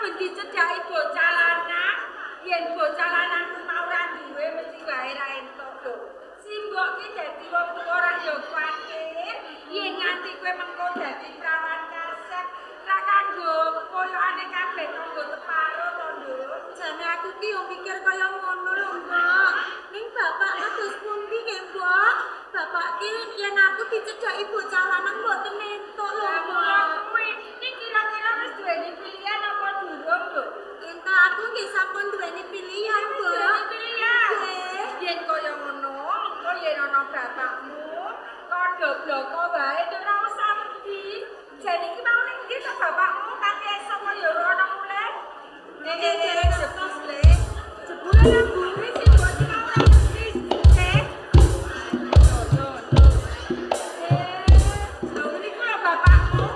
ben dicedhaki bocah lanang, yen bocah lanang ku mau ora duwe mesti wae ra entuk lho. Simbok ki dadi wong tuwa ora ya kuwatir, yen nganti kowe mengko dadi prawan kasep, ra kanggo koyokane kabeh kanggo teparo to, Nduk. Jane aku ki yo mikir kaya ngono lho, Mbok. Ning bapak kados pundi nggih, Mbok? Bapak ki yen aku dicedhaki bocah lanang mboten entuk lho, Mbok. Kuwi iki kira-kira wis duweni pilihan apa durung, Lho? Entuk aku nggih sampun duweni pilihan, Mbok. Pilihan. Yen kaya ngono, engko yen ana bapakmu, padha bloko wae ora usah wedi. Jane iki mau ning ndi to bapakmu kanthi esuk kaya ora ana mulih. Derek jepos le. Jebule nang bumi sing mbok mau ora mesti. Lho niku lho bapakmu.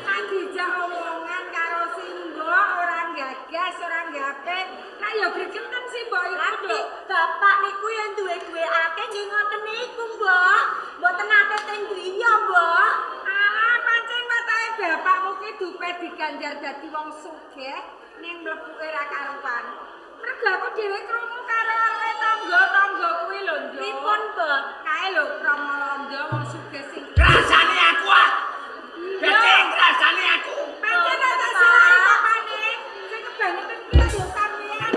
Kan dijak omongan karo Simbok ora gagas, ora gape. Nek ya gregeten Simbok iku lho. Bapak niku yen duwe akeh nggih ngoten niku, Mbok. Mboten nate teng griya, Mbok. Alah, pancen watahe bapakmu ki dupe diganjar dadi wong sugih ning mlebuke ra karuan. Mergo aku dhewe krungu karo tangga-tangga kuwi lho, Nduk. Pripun, Mbok? Kae lho Pramala wong sugih sing rasane aku ah. Beceng rasane aku. pancen ora salah papane. Sing kebangetan ki lho sampeyan.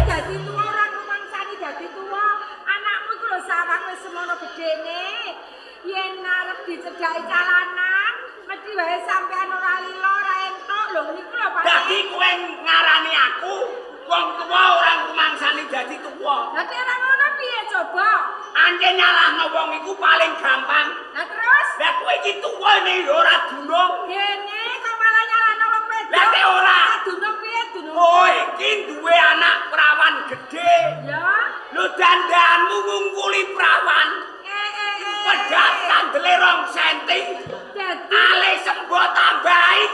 Dadi tuwa ora kumangsani dadi tuwa. Anakmu iku lho sawang wis semono gedene. Yen arep dicedhaki calanan, mesti wae sampean ora lila ora entuk lho niku lho Pak. Dadi kowe ngarani aku wong tuwa ora kumangsani dadi tuwa. Lah ora ngono piye coba? Anjen nyalahno wong iku paling gampang. Lah terus? Lah kowe iki tuwa ne ya ora dunung. Dene kok malah nyalahno wong wedok. Lah nek ora dunung piye dunung? kowe iki duwe anak perawan gedhe. Ya. Lho dandanmu ngungkuli perawan. Pedak kandele 2 senti. Dadi Ale sembo tambahin.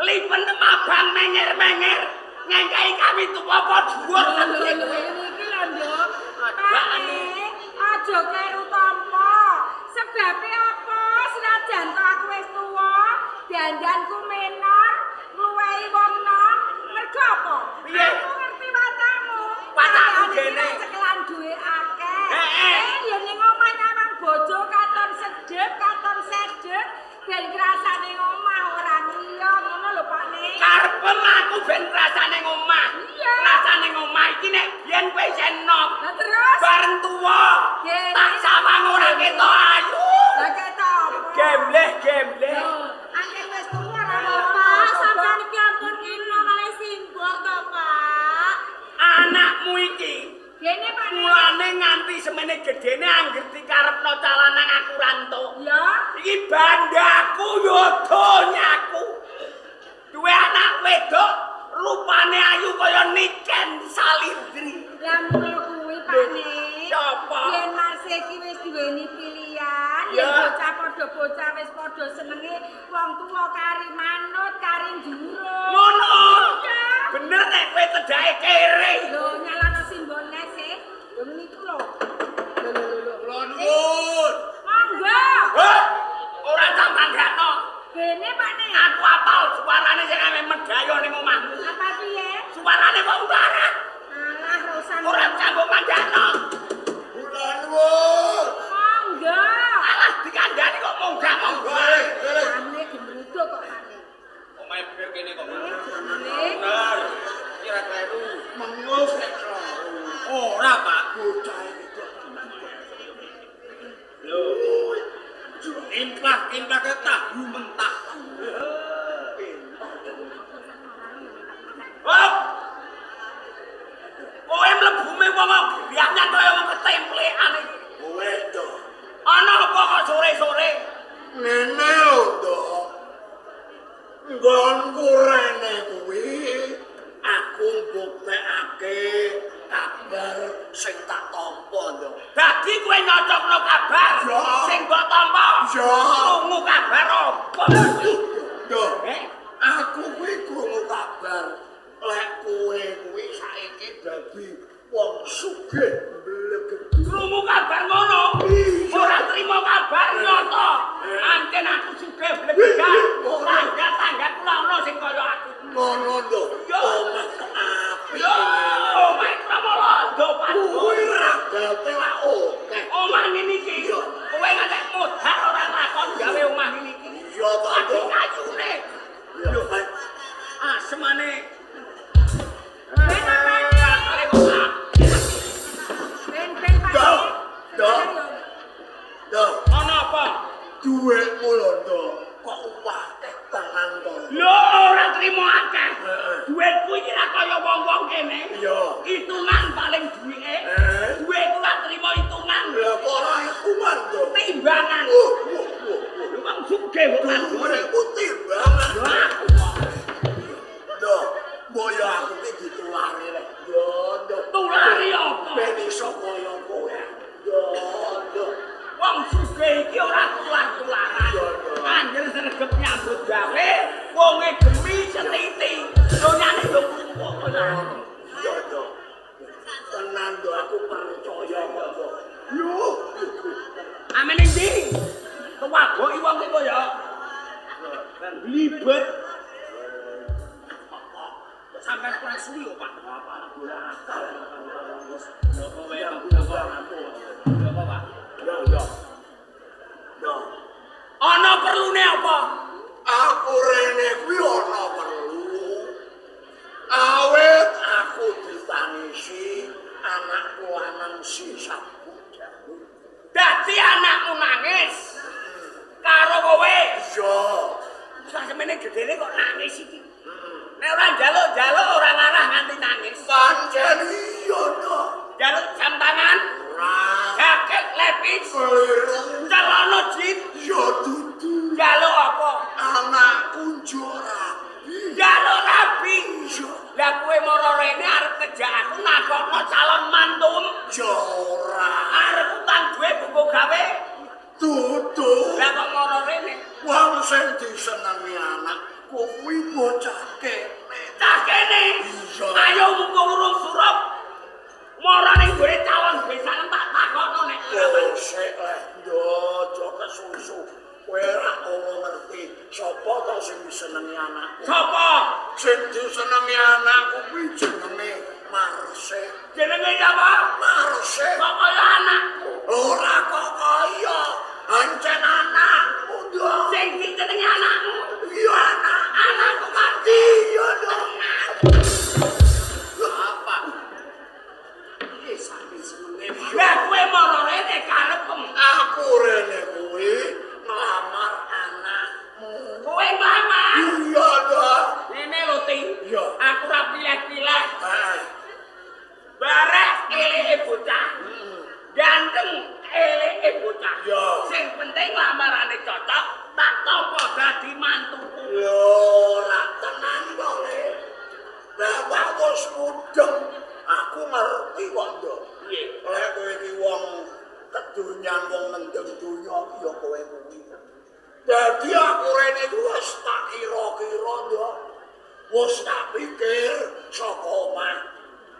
Lipen mabang menger-menger. Ngengkai kami tuwa apa dhuwur iki lho, Nduk. Aja keru tampa. Sebabe apa? Senajan to aku wis tuwa, dandanku menor, ngluwehi wong nom. Mergo apa? Piye? Aku ngerti watakmu. Watakku dene. Cekelan duwe akeh. Heeh. Yen ning omah nyawang bojo katon sedhep, katon sedhep, ben krasane omah ora liya ngono lho Pak Nek. Karepem aku ben rasane ngomah. Iya. Rasane ngomah iki nek biyen kowe isih enom. Lah terus? Bareng tuwa. Nggih. Tak sawang ora ketok ayu. Lah ketok. Gembleh. Angger wis tuwa ra Pak, sampeyan iki ampun ino kalih Simbok to, Pak. Anakmu iki Dene Pak Nek. mulane nganti semene gedene angger dikarepno calanang aku rantuk. Ya. Iki bandaku yo donyaku. Duwe anak wedok rupane ayu kaya Niken Salindri. Lah ngono kuwi Pak Nek. Sapa? Yen Mas iki wis duweni pilihan, Ya. yen bocah padha bocah wis padha senenge wong tuwa kari manut, kari njuruk. Ngono. Ya. Bener nek kowe tedake kere. Lho nyalano Simbok nek sih. Lho niku lho. Kula nuwun. Monggo. Heh, ora tak manggakno. Dene Pak Nek. Aku apal suarane sing ame medhayo ning omahmu. Apa piye? Suarane wong barat. Alah rusan. Ora sambung manggakno. Kula nuwun. Monggo. Alah dikandani kok munggah monggo. Ane gemrudo kok Ane. Omahe bener kene kok. Ane. Bener. Kira kleru. Mengus nek ora Pak bocah iki kok. Lho. Implah ke tahu mentah. Hop. Kowe mlebume wong griyangan kaya wong ketemplekan iki. Kowe to. Ana apa kok sore-sore? Ngene lho, Nduk. Nggonku rene kuwi aku mbuktekake kabar sing tak tampa, Nduk. Dadi kowe nyocokno kabar Ya. sing mbok tampa. Ya. Krungu kabar apa? Nduk, Eh? aku kuwi krungu kabar lek kowe kuwi saiki dadi wong sugih mbleget. Krungu kabar ngono. Iya. Ora trimo kabar nyoto. Anjen aku sugih blegegan. Ora. Tangga-tangga kula ono sing kaya aku. Ngono, Nduk. sampean kurang suwi kok, Pak. Apa ora akal. Lho kok wae Lho Pak. Ya. Ya. Ana perlune apa? Aku rene kuwi ana perlu. Awet aku ditangisi anakku lanang si Sabu. Dadi anakmu nangis karo kowe. Iya. Sakmene gedene kok nangis iki. Nek ora njaluk-njaluk ora ngarah nganti nangis. Pancen iya to. Njaluk jam tangan, Ora. jaket lepis, Keliru. celana jin. Ya dudu. Njaluk apa? Anakku rabi. Njaluk rabi. Iya. Lah kowe mara rene arep kerja aku nakokno calon mantum. Ya ora. Arep utang duwe buku gawe. Dudu. Lah kok mara rene? Wong sing disenengi anakku kuwi bocah kene. Cah kene. Iya. Ayo mumpung urung surup. Mara ning gone calon besan tak takokno nek Oh, sik leh. Yo, aja kesusu. Kowe ora ngerti sapa to sing disenengi anakku. sapa? Sing disenengi anakku kuwi jenenge Marse. Jenenge sapa? Marse. Kok kaya anakku. Ora kok kaya ancen anakku dong. Sing jenenge anakmu. Iya anakku mati. Iya dong. Apa? Iki saking senenge. Lah kowe mara rene karepmu. Aku rene kuwi nglamar anakmu. Kowe nglamar. Iya dong. Rene lho Ting. Iya. Aku ora pilih-pilih. Ah. Barek eleke bocah. Ganteng eleke bocah. Iya. Sing penting lamarane cocok, tak tampa dadi mantuku. Yo, ora tenan to, Le. Bapak wis mudeng. Aku ngerti kok, Nduk. Piye? Lek kowe iki wong kedonyan wong mendem donya ya kowe kuwi. Dadi aku rene iku wis tak kira-kira, Nduk. Wis tak pikir saka omah.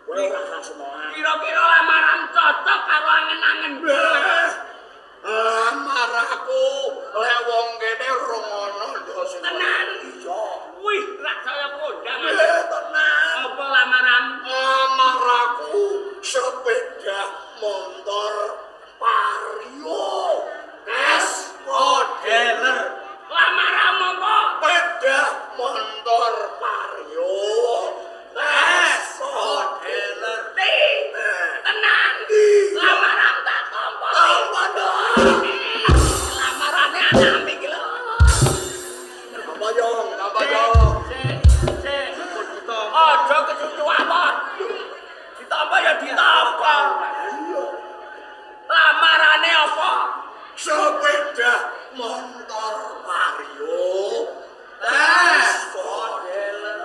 Kowe ora usah semangat. Kira-kira lamaran cocok karo angen-angen. Lamar aku lek wong kene rong ana Nduk sing Tenan? iya. Wih, rak saya kondang. Tenan. Apa lamaran? Lamar aku sepeda motor Vario S modeler. Lamaran apa? Sepeda motor Vario S modeler. Tenan. Lamaran tak tampa. Lamarane anak iki lho. Apa yong? Aja kecucu awon. Ditampa ya ditampa. Lamarane apa? Sepeda motor Vario S modeler.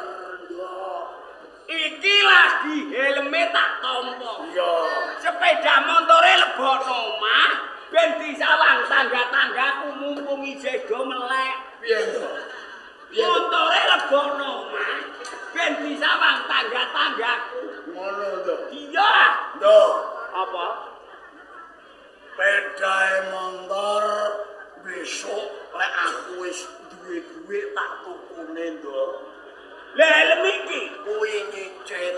Iki lagi helme tak tampa. Iya. Sepeda motore lebokno omah ben disawang tangga-tanggaku mumpung isih do melek. Piye to? Motore lebokno omah ben disawang tangga-tanggaku. Ngono to. Iya. Nduk. Apa? Pedae motor besok lek aku wis duwe duit tak tukune, Nduk. Lah helm iki Kuwi nyicil.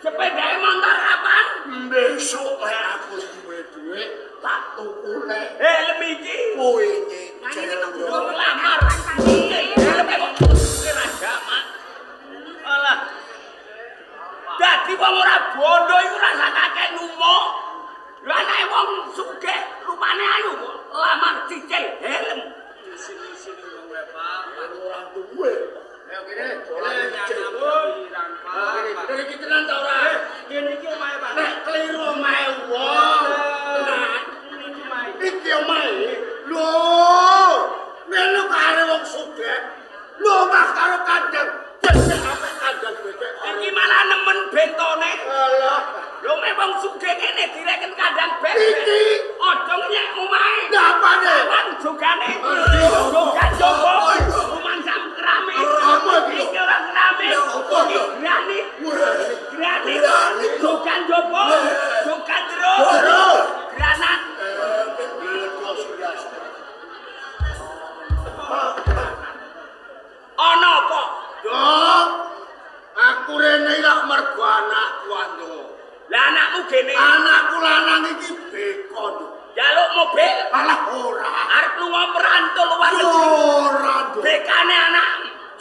sepeda motor kapan? Besok lek aku duwe duit tak tukune. Helm iki Kuwi nyicil. durung lamar. Helm kok kira jamak. Alah. Dadi wong ora bondo iku rasa kakek numuk. Lah nek wong sugih rupane ayu kok lamar cicil helm. Sini-sini wong lepak. Ora duwe. Ayo kene, kene iki tenan ta ora? Kene iki omahe Pak. Nek kliru omahe wong. Tenan. Iki omahe. Iki omahe. Lho, melu kare wong sugih. Lho, Mas karo kandang. Becek apa kandang becek. Iki malah nemen bentone. Alah, Lho mek wong sugih kene direken kandang bebek. iki Aja nyek omahe. napane? Kawan jogane. Jogan jogo. Rumangsam kerame. Kerame iki. Iki ora kerame. Ya, apa Iki to? granit. Granit. Granit. Jogan jogo. Jogan terus. Terus. Granat. Eh, Ana apa? Dok, aku Aku rene lak mergo anakku ando. Lah anakmu gene. Anakku lanang iki beko ndo. Jaluk mobil. Alah ora. Arep lunga merantau luar negeri. Ora ndo. Bekane anak.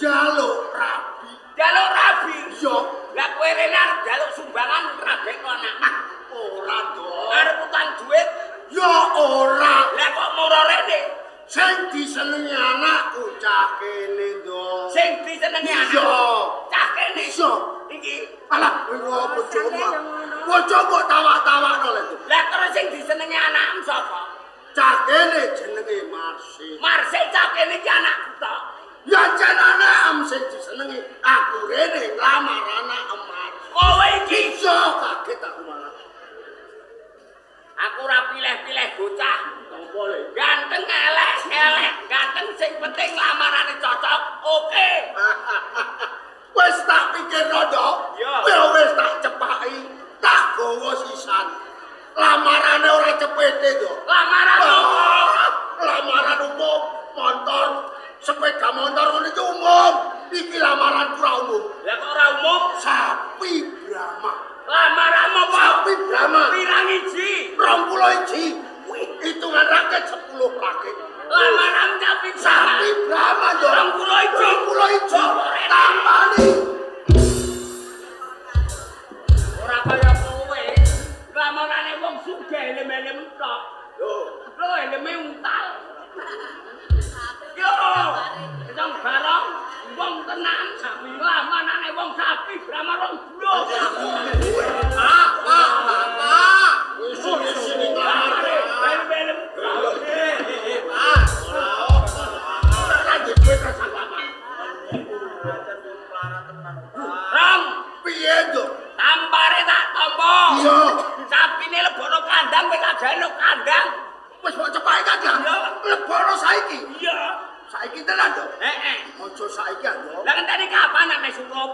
Jaluk rabi. Jaluk rabi. Yo. Lah kowe rene arep jaluk sumbangan rabekno anak. Ora ndo. Arep utang duit. Yo ora. Lah kok moro rene? Sing disenengi anakku cah kene ndo. Sing disenengi anak. Yo. Cah kene. Yo. Iki. Alah, kowe bojomu. Bojomu tawak-tawakno lho. Lah terus sing disenengi anakmu sapa? Cah kene jenenge Marsi. Marsi cah kene iki anakku to. Ya jenenge am sing disenengi. Aku rene nglamar anak emas. Kowe iki Iso kaget aku malah. aku ora pilih-pilih bocah. Apa le? Ganteng elek, ganteng sing penting lamarane cocok. Oke. Wis tak pikirno ndo. Yo. Kowe wis tak cepaki. Tak gowo sisan. Lamarane ora cepete ndo. Lamaran opo? Lamaran umum, motor, sepeda motor ngono iki umum. Iki lamaran ora umum. Lah kok ora umum? Sapi Brahma. Lamaran opo? Sapi Brahma. Pirang iji? 20 iji. Wih, hitungan rakyat 10 rakyat. Lamaran Sapi Brahma ndo. 20 iji. 20 iji. Tambani. Ora kaya kowe. Lamarane wong sugih elem-elem tok. Lho, eleme untal. Yo. Ketong barong wong tenan. Lamarane wong sapi Brahma rong blok. Sini ngamar. Elem-elem. Lanjut kowe kasanggapan. Rong, Piye ndo? tampare tak tampa. Iya. Sapine lebono kandang kowe kagane kandang. Wis mbok cepake kadang. Iya. Lebono saiki. Iya. Saiki tenan ndo. Heeh. Ojo saiki ndo. Lah ngenteni kapan nek mes surup?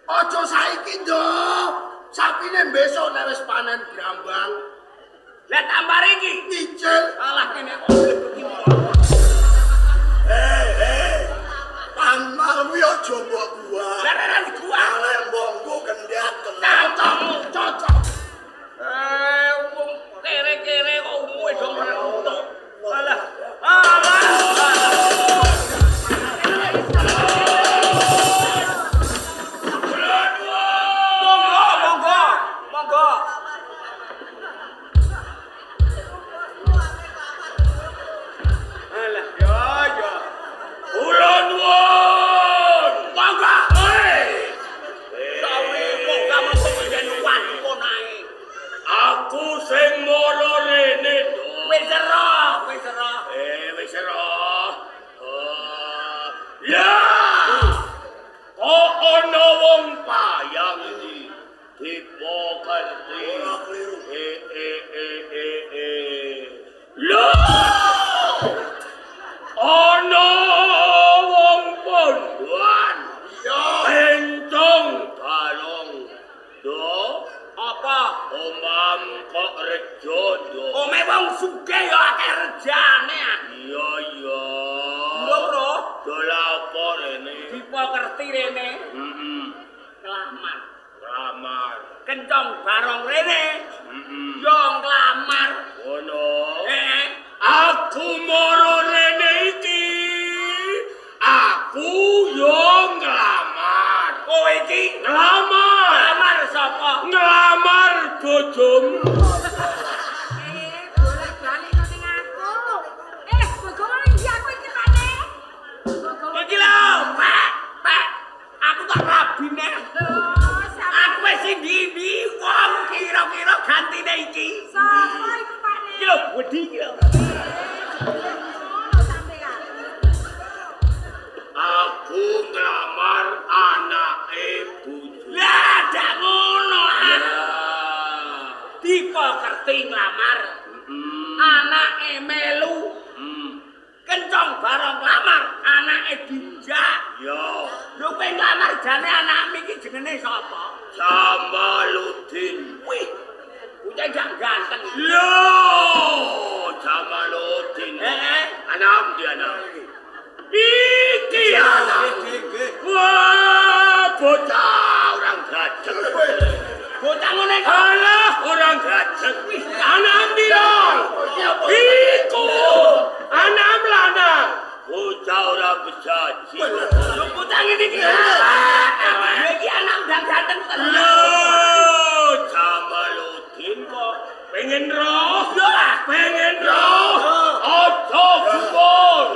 Ojo saiki ndo. Sapine besok nek wis panen brambang. Lah tampare iki. Nyicil. Alah kene kok iki. Pamal wi aja mbok buah. Lah ora gua. Ale mbongku kendhat Cocok. Wong kere-kere kok umume do merentuk. Alah. Monggo. Alah, ya. Kula nuwun. Monggo. Sawi kok kamu pengen wan ae. Aku sing mara rene. Wis ora. Wis ora. Ya. Kok ana wong payang iki dipokerti. Ora kliru. Lho. Ana wong pondoan. Ya. Encong balong. Do apa? Omam kok rejo do. Ome wong sugih ya akeh rejane. Iya. Lho, Bro. Do lapo rene? Dipokerti rene. Nglamar. Kencong barong rene. Yo nglamar. Ngono. Aku moro rene iki. Aku yo nglamar. Kowe iki nglamar. Nglamar sapa? Nglamar bojomu. Bolak-balik kok ning aku. Bojomu iki aku iki pane. Iki lho, Pak. Aku tak rabine. Aku wis ndi wong kira-kira gantine iki. Sapa iku pane? Iki lho, wedi iki lho. Aku nglamar anake bojo. Lah, dak ngono ah. Dipokerti nglamar. Anake melu. Kencong bareng nglamar, anake dijak. Yo. Lho kowe nglamar jane anakmu iki jenenge sapa? Jamaluddin. Wih. Bocah gak ganteng. Lho, Jamaluddin. Anak dia anak. Iki anak. Wah, bocah orang gajah. Bocah ngene kalah orang gajah. Anak dia. Iku anak lanang. Bocah orang bejaji. Lho bocah ngene iki. Iki anak udah ganteng tenan. Lho, Jamaluddin kok pengen roh. Pengen roh. Ojo gumun.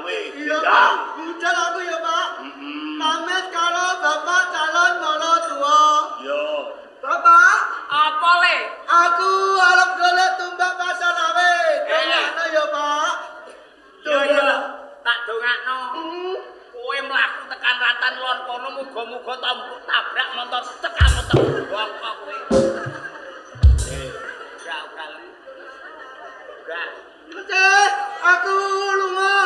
awe. Iya Pak, budal aku ya Pak. Pamit karo Bapak calon mertua. Yo. Bapak, Apa le? aku arep golek tumbak pasar awe. Dongakno ya Pak. Yo yo, tak dongakno. Kowe mlaku tekan Ratan Lor kono muga-muga tabrak motor tekan motor bongkok kowe. Gak kali. Gak. Cek, aku lunga.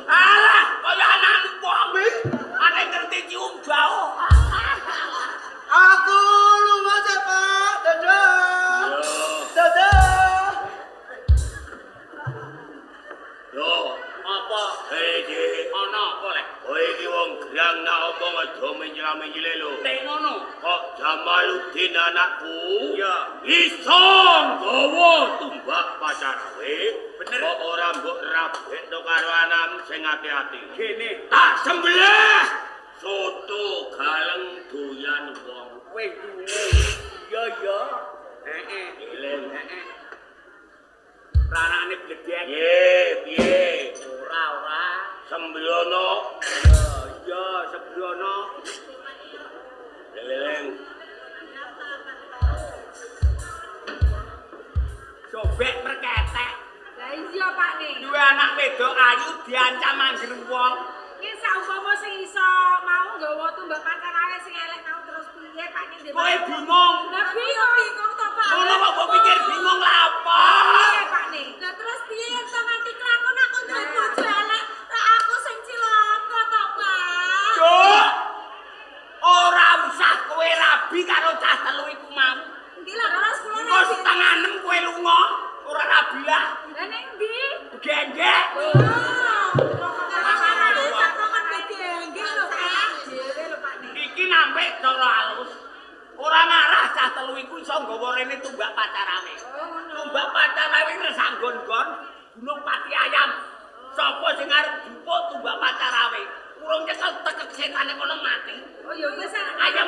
Alah, kaya anak wong. Ane ngerti cium bau. Aku lunga cek Pak. Dadah. Dadah. Yo. Apa? Dik. Ana apa lek? Kowe iki wong grang nak omong aja menyela-menyele lho. Nek ngono. Kok Jamaluddin anakku? Iya. Iso nggawa tumbak pacar kowe. Bener. Kok ora mbok rabekno karo anam sing ati-ati. Gene, Tak sembelih. Soto galeng doyan wong. kowe duwe. Iya iya. Heeh. Ileng. Heeh. Ranane bledek. Piye? Ora. Sembrono. Iya, sebrono. Ileng. Sobek perketek. Lah iya Pak nih. Duwe anak wedok ayu diancam angger wong. Ki saumpama sing iso mau nggawa tumbak pacar awe sing elek mau terus piye Pak nih? Kowe bingung. Lah bingung to Pak. Ngono kok mbok pikir bingung lha apa? Piye Pak nih? Lah terus piye yen to nganti kelakon aku duwe bojo elek, lah aku sing cilaka to Pak. Cuk. Ora usah kowe rabi karo cah telu iku mau. Ndi lah terus kula Engko setengah 6 kowe lunga, ora rabi lah. Lah ning ndi? Genggek. Iki nampik cara halus. Ora ngarah cah telu iku iso nggawa rene tumbak pacarane. Tumbak pacarane wis anggon-gon Gunung Pati Ayam. Sapa sing arep jupuk tumbak pacarane? Urung nyekel tekek setane kono mati. Oh ya wis Ayo